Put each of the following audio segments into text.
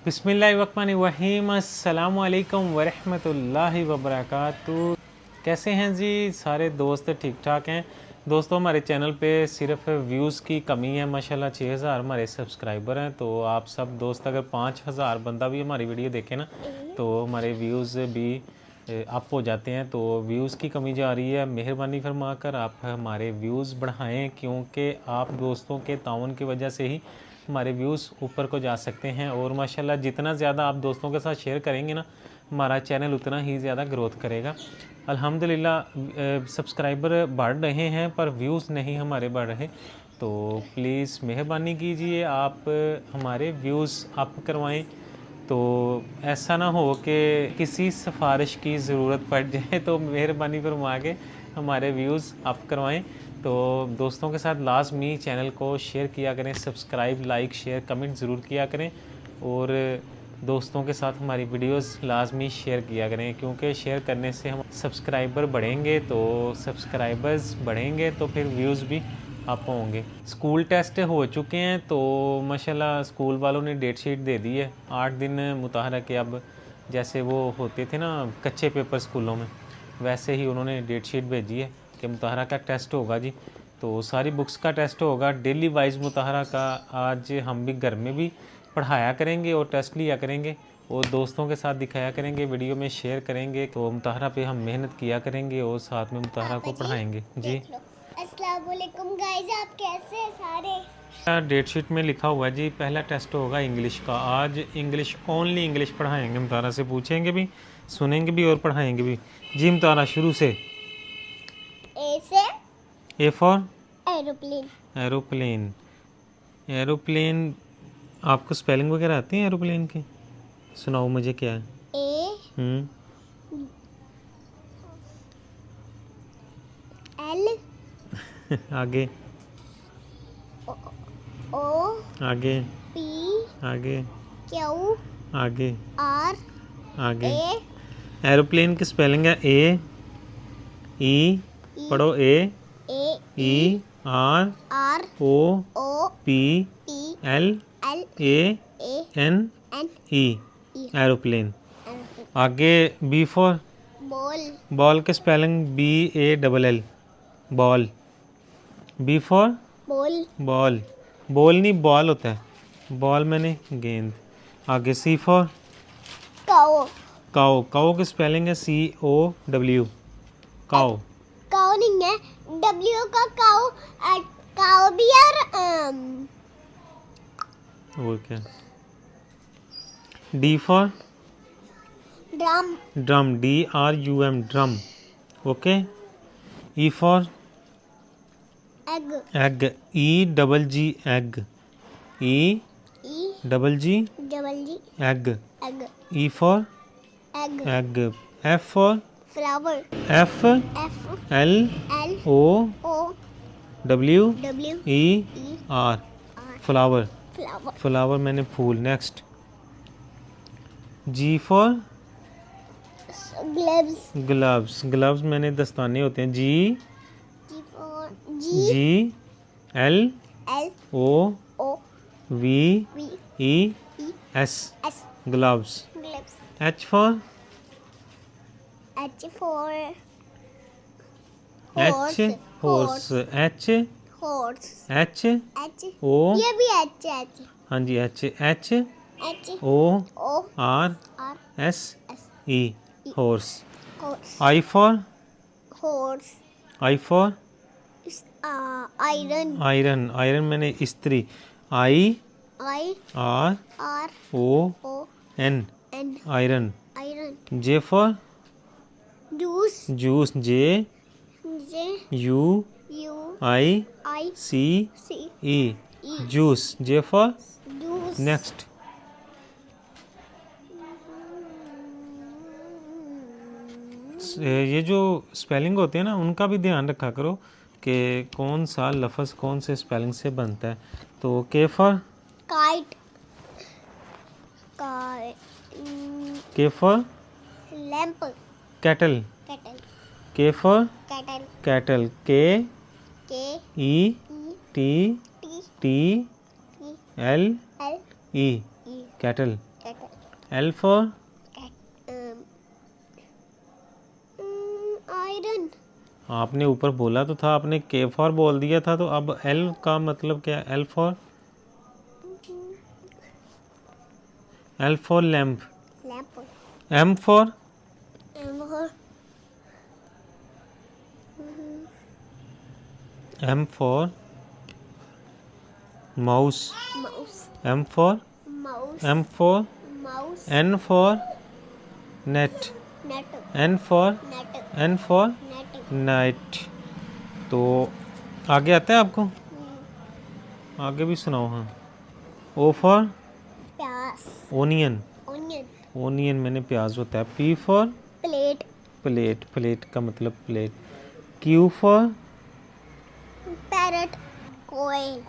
बिस्मिल्लाहिर्रहमानिर्रहीम, अस्सलामुअलैकुम वरहमतुल्लाहि वबरकातुहू। कैसे हैं जी सारे दोस्त? ठीक ठाक हैं दोस्तों। हमारे चैनल पे सिर्फ व्यूज़ की कमी है, माशाल्लाह 6000 हमारे सब्सक्राइबर हैं। तो आप सब दोस्त अगर 5000 बंदा भी हमारी वीडियो देखे ना तो हमारे व्यूज़ भी अप हो जाते हैं। तो व्यूज़ की कमी जा रही है, मेहरबानी फरमा कर आप हमारे व्यूज़ बढ़ाएं, क्योंकि आप दोस्तों के ताउन की वजह से ही हमारे व्यूज़ ऊपर को जा सकते हैं। और माशाल्लाह जितना ज़्यादा आप दोस्तों के साथ शेयर करेंगे ना, हमारा चैनल उतना ही ज़्यादा ग्रोथ करेगा। अल्हम्दुलिल्लाह सब्सक्राइबर बढ़ रहे हैं पर व्यूज़ नहीं हमारे बढ़ रहे। तो प्लीज़ मेहरबानी कीजिए, आप हमारे व्यूज़ अप करवाएं। तो ऐसा ना हो कि किसी सिफारिश की ज़रूरत पड़ जाए, तो मेहरबानी फरमा के हमारे व्यूज़ अप करवाएं। तो दोस्तों के साथ लाजमी चैनल को शेयर किया करें, सब्सक्राइब, लाइक, शेयर, कमेंट ज़रूर किया करें। और दोस्तों के साथ हमारी वीडियोस लाजमी शेयर किया करें, क्योंकि शेयर करने से हम सब्सक्राइबर बढ़ेंगे। तो सब्सक्राइबर्स बढ़ेंगे तो फिर व्यूज़ भी अप होंगे। स्कूल टेस्ट हो चुके हैं तो माशाल्लाह स्कूल वालों ने डेट शीट दे दी है। 8 दिन मुताहरा के, अब जैसे वो होते थे ना कच्चे पेपर स्कूलों में, वैसे ही उन्होंने डेट शीट भेजी है कि मुताहरा का टेस्ट होगा जी। तो सारी बुक्स का टेस्ट होगा, डेली वाइज मुताहरा का। आज हम भी घर में भी पढ़ाया करेंगे और टेस्ट लिया करेंगे और दोस्तों के साथ दिखाया करेंगे, वीडियो में शेयर करेंगे। तो मुताहरा पे हम मेहनत किया करेंगे और साथ में मुताहरा को पढ़ाएंगे जी। अस्सलाम वालेकुम गाइस, आप कैसे हैं सारे? डेट शीट में लिखा हुआ है जी, पहला टेस्ट होगा इंग्लिश का। आज इंग्लिश, ओनली इंग्लिश पढ़ाएंगे। मुताहरा से पूछेंगे भी, सुनेंगे भी और पढ़ाएंगे भी जी। मुताहरा शुरू से। ए से A for aeroplane. Aeroplane. Aeroplane, आपको स्पेलिंग वगैरह आती है एरोप्लेन की? सुनाओ मुझे क्या है। ए एल आगे ओ आगे पी आगे क्यू आगे आर आगे। ए एरोप्लेन की स्पेलिंग है ए ई, पढ़ो A E R R O O P P L L A A N N E, aeroplane. आगे बी फॉर बॉल। बॉल की spelling B A double L, ball. B for ball ball, ball नहीं ball होता है, ball मैंने गेंद। आगे सी for काओ। काओ। काओ की spelling है सी ओ डब्ल्यू, काओ। काओ नहीं है, डब्ल्यू का काओ। काओ भी यार। और क्या? D for drum. Drum, D R U M, drum. Okay. E for egg. Egg, E double G, egg. E E double G double G egg. Egg. E for egg. Egg. F for flower. F F L L O O W W E E R, R. Flower. Flower. Flower मैंने फूल। Next. G for gloves. Gloves. Gloves मैंने दस्ताने होते हैं। G G for G G L L O O V V E E S, S. Gloves. Gloves. H for H for H, horse. H horse. H H O, ये भी H H हाँ जी H H H O O R R S S. E, horse. Horse. I for horse. I for iron. Iron. Iron मैंने स्त्री। I I R R O O N, N iron. Iron. J for juice. Juice, J J U U I I C C E, E. Juice. J for juice. Next. ये जो spelling होते हैं ना, उनका भी ध्यान रखा करो कि कौन सा लफ्ज़ कौन से स्पेलिंग से बनता है। तो K for kite. K for lamp. Cattle. Cattle. K for cattle. Cattle, K K E E T T T T L L E, E cattle. Cattle. L for iron. आपने ऊपर बोला तो था, आपने के फॉर बोल दिया था, तो अब एल का मतलब क्या है? L for lamp. Lamp. M for mouse. Mouse. M for mouse. Mouse. N for net. Net. N for net. Night. तो आगे आता है आपको? आगे भी सुनाओ। हाँ। ओ फॉर प्याज। ओनियन। ओनियन। मैंने प्याज होता है। P for plate. प्लेट का मतलब प्लेट। Q for parrot.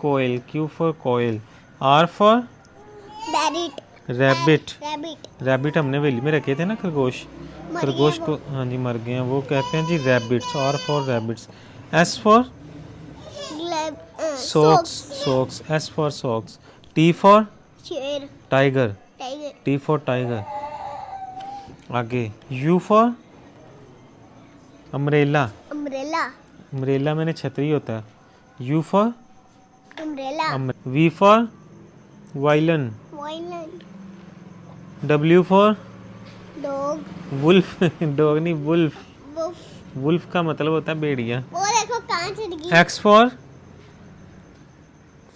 कोयल। क्यू फॉर कोयल। आर फॉर बैरिट। रैबिट। रैबिट। हमने वेली में रखे थे ना खरगोश। मर गए खरगोश वो। को हाँ जी मर गए हैं, वो कहते हैं जी rabbits. R for rabbits. S for socks. S for socks. T for शेर। टाइगर। T for tiger. आगे यू फॉर अम्ब्रेला। अम्ब्रेला मैंने छतरी होता है। U for umbrella. V for violin. W for dog. Wolf. Dog नहीं, wolf. Woof. Wolf का मतलब होता है भेड़िया। वो देखो कहाँ चढ़ गई। एक्स फॉर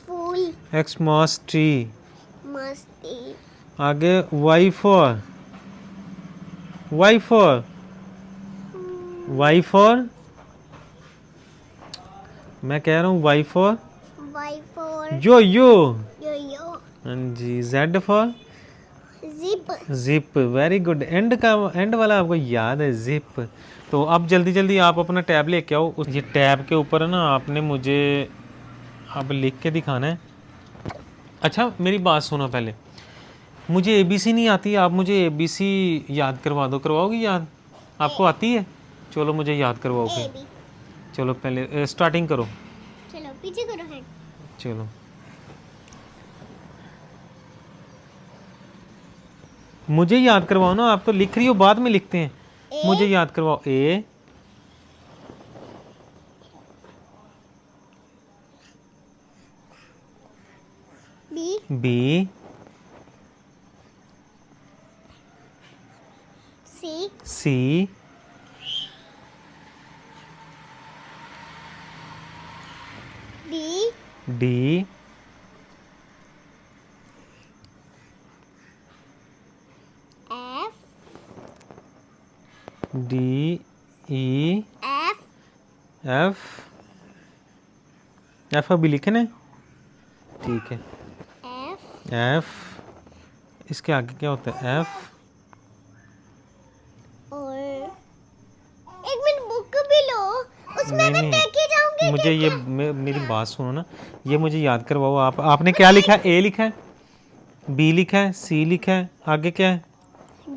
फूल। Xmas tree. मस्ती। आगे वाई फॉर मैं कह रहा हूँ Y for Y for yo. Yo. हाँ जी। Z for zip. Very good. End वाला आपको याद है, जिप। तो अब जल्दी जल्दी आप अपना टैब लेके आओ। ये टैब के ऊपर ना आपने मुझे अब लिख के दिखाना है। अच्छा मेरी बात सुनो पहले, मुझे एबीसी नहीं आती, आप मुझे एबीसी याद करवा दो। करवाओगी याद? आपको आती है? चलो मुझे याद करवाओ फिर। चलो पहले स्टार्टिंग करो। चलो पीछे करो हैंड। चलो मुझे याद करवाओ ना, आप तो लिख रही हो, बाद में लिखते हैं। मुझे याद करवाओ। A B C D D E F अभी लिखने। ठीक है। एफ इसके आगे क्या होता है? एफ और एक मिनट बुक भी लो, उसमें मैं नहीं देख के जाऊंगी। मुझे ये मेरी बात सुनो ना, ये मुझे याद करवाओ। आपने क्या लिखा है? ए लिखा है, बी लिखा है, सी लिखा है, आगे क्या है?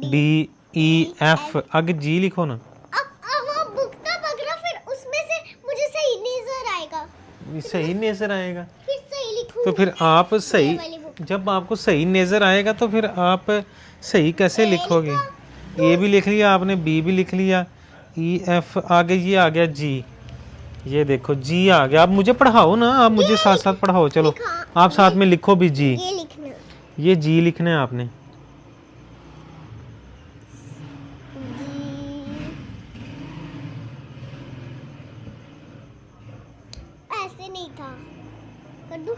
डी ई एफ, आगे जी लिखो ना। अब वो बुक का पकड़ो, फिर उसमें से मुझे सही नजर आएगा। सही नजर आएगा फिर सही लिखूंगी। तो फिर आप सही, वाली बुक। जब आपको सही नजर आएगा तो फिर आप सही कैसे लिखोगे? ए भी लिख लिया आपने, बी भी लिख लिया, ई एफ, आगे ये आ गया जी। ये देखो जी आ गया। आप मुझे पढ़ाओ ना, आप मुझे साथ साथ पढ़ाओ। चलो आप साथ में लिखो भी जी। ये लिखना। ये जी लिखना है आपने। ऐसे नहीं था, कर दूं?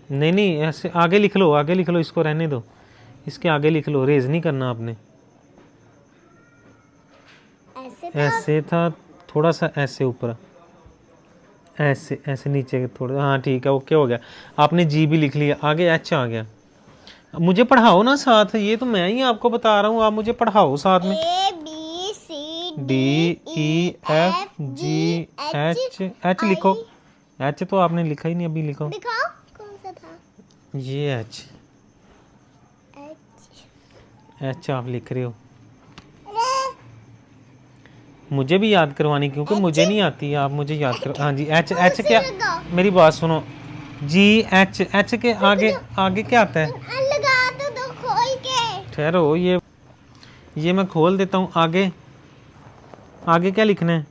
नहीं ऐसे आगे लिख लो, आगे लिख लो, इसको रहने दो, इसके आगे लिख लो। रेज नहीं करना आपने। ऐसे था, थोड़ा सा ऐसे ऊपर, ऐसे ऐसे नीचे थोड़ा। हाँ ठीक है, ओके हो गया। आपने जी भी लिख लिया, आगे एच आ गया। मुझे पढ़ाओ ना साथ, ये तो मैं ही आपको बता रहा हूँ, आप मुझे पढ़ाओ साथ में। A B C D E F G H. H लिखो। एच तो आपने लिखा ही नहीं, अभी लिखो। दिखाओ कौन सा था। ये एच आप लिख रहे हो। मुझे भी याद करवानी, क्योंकि मुझे नहीं आती, आप मुझे याद करो। हाँ जी एच क्या, मेरी बात सुनो। जी एच के आगे क्या आता है? लगा तो दो खोल के। ठहरो, ये मैं खोल देता हूँ। आगे आगे क्या लिखना है?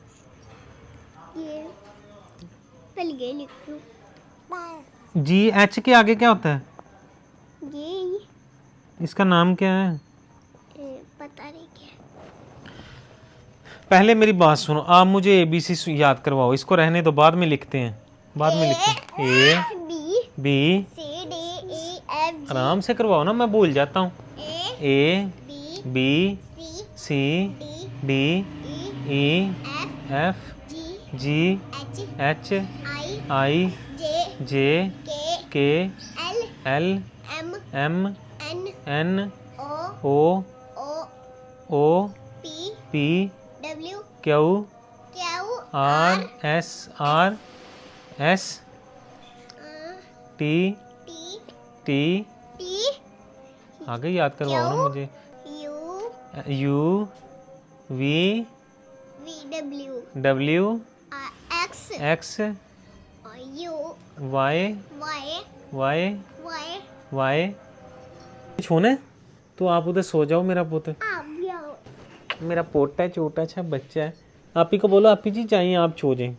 ये पहले ये लिख लो। GH के आगे क्या होता है? ये इसका नाम क्या है? पता नहीं क्या। पहले मेरी बात सुनो, आप मुझे ABC याद करवाओ। इसको रहने दो, बाद में लिखते हैं, बाद में लिखते हैं। A B B, C D E F G आराम से करवाओ ना, मैं भूल जाता हूँ। A A B B C C D D E E F F G G H H I I J J K K L L M M N N O O O O P P W Q Q R S R S T T T T आगे याद करवाओ ना मुझे। U U V V W W X X U Y Y Y Y Y छूना है तो आप उधर सो जाओ। मेरा पोटा है, छोटा सा बच्चा है। आप ही को बोलो, आप ही जी चाहिए, आप सो जाएं।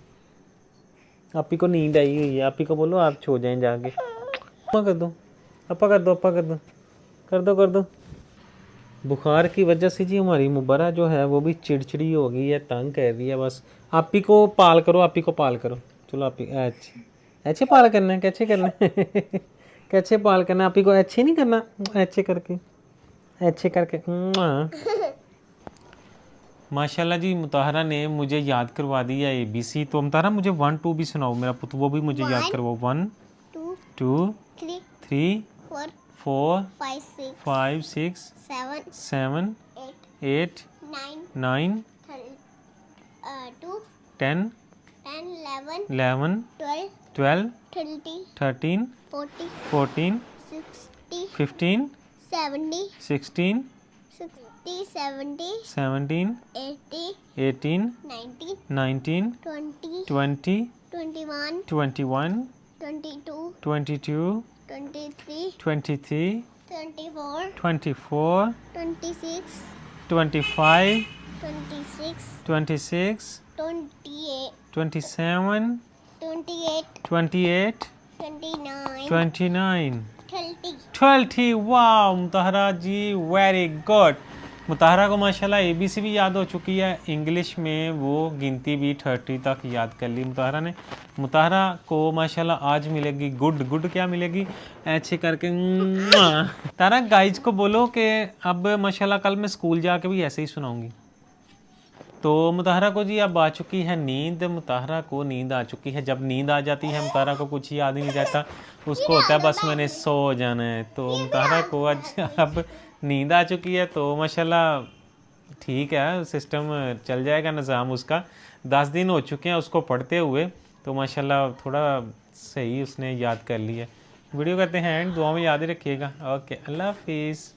आप ही को नींद आई हुई है, आप ही को बोलो आप सो जाएं जाके। अपा कर दो, अपा कर दो, अपा कर दो, कर दो, कर दो। बुखार की वजह से जी हमारी मुबरा जो है वो भी चिड़चिड़ी हो गई है, तंग कर रही है बस। आप ही को पाल करो, आप ही को पाल करो। चलो आप ही अच्छे अच्छे पाल करना है, कैसे करना है कैसे पाल करना है? आप ही को अच्छे नहीं करना, अच्छे करके, अच्छे करके। माशाल्लाह जी, मुताहरा ने मुझे याद करवा दी है ABC। तो मुताहरा मुझे 1 2 भी सुनाओ मेरा पुत, वो भी मुझे याद करवाओ। 1 2 3 4 5 6 7 8 9 10 11 12 13 14 15 16 17 18 19 20 21 22 23 24 25 26 27 28 29 30। वाह मुताहरा जी, वेरी गुड। मुताहरा को माशाल्लाह ABC भी याद हो चुकी है, इंग्लिश में वो गिनती भी 30 तक याद कर ली मुताहरा ने। मुताहरा को माशाल्लाह आज मिलेगी गुड क्या मिलेगी? ऐसे करके। तारा गाइज को बोलो कि अब माशाल्लाह कल मैं स्कूल जाके भी ऐसे ही सुनाऊंगी। तो मुताहरा को जी अब आ चुकी है नींद, मुताहरा को नींद आ चुकी है। जब नींद आ जाती है मुताहरा को कुछ याद ही नहीं रहता, उसको होता है बस मैंने सो जाना है। तो मुताहरा को आज अब नींद आ चुकी है, तो माशाल्लाह ठीक है, सिस्टम चल जाएगा निज़ाम उसका। 10 दिन हो चुके हैं उसको पढ़ते हुए, तो माशाल्लाह थोड़ा सही उसने याद कर लिया। वीडियो करते हैं एंड, दुआ में याद ही रखिएगा। ओके, अल्लाह हाफिज़।